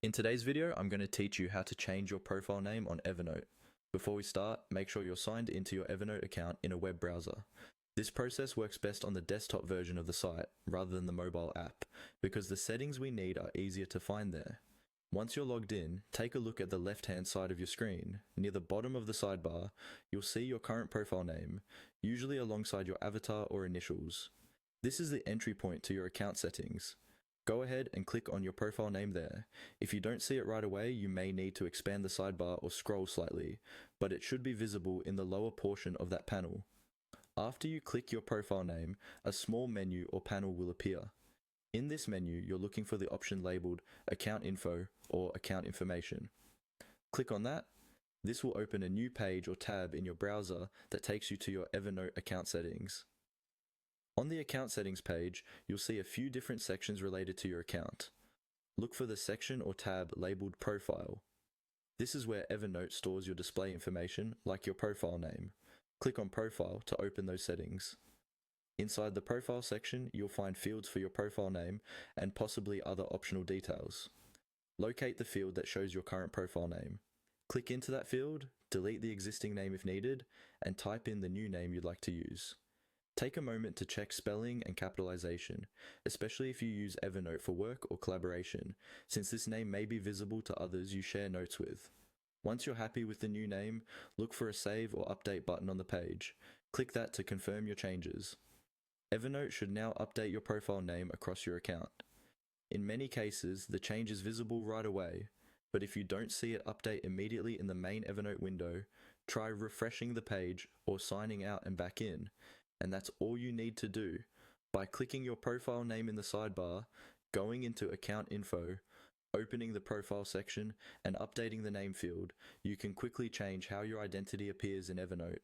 In today's video, I'm going to teach you how to change your profile name on Evernote. Before we start, make sure you're signed into your Evernote account in a web browser. This process works best on the desktop version of the site rather than the mobile app because the settings we need are easier to find there. Once you're logged in, take a look at the left-hand side of your screen. Near the bottom of the sidebar, you'll see your current profile name, usually alongside your avatar or initials. This is the entry point to your account settings. Go ahead and click on your profile name there. If you don't see it right away, you may need to expand the sidebar or scroll slightly, but it should be visible in the lower portion of that panel. After you click your profile name, a small menu or panel will appear. In this menu, you're looking for the option labeled Account Info or Account Information. Click on that. This will open a new page or tab in your browser that takes you to your Evernote account settings. On the account settings page, you'll see a few different sections related to your account. Look for the section or tab labeled Profile. This is where Evernote stores your display information, like your profile name. Click on Profile to open those settings. Inside the Profile section, you'll find fields for your profile name and possibly other optional details. Locate the field that shows your current profile name. Click into that field, delete the existing name if needed, and type in the new name you'd like to use. Take a moment to check spelling and capitalization, especially if you use Evernote for work or collaboration, since this name may be visible to others you share notes with. Once you're happy with the new name, look for a Save or Update button on the page. Click that to confirm your changes. Evernote should now update your profile name across your account. In many cases, the change is visible right away, but if you don't see it update immediately in the main Evernote window, try refreshing the page or signing out and back in. And that's all you need to do. By clicking your profile name in the sidebar, going into Account Info, opening the profile section, and updating the name field, you can quickly change how your identity appears in Evernote.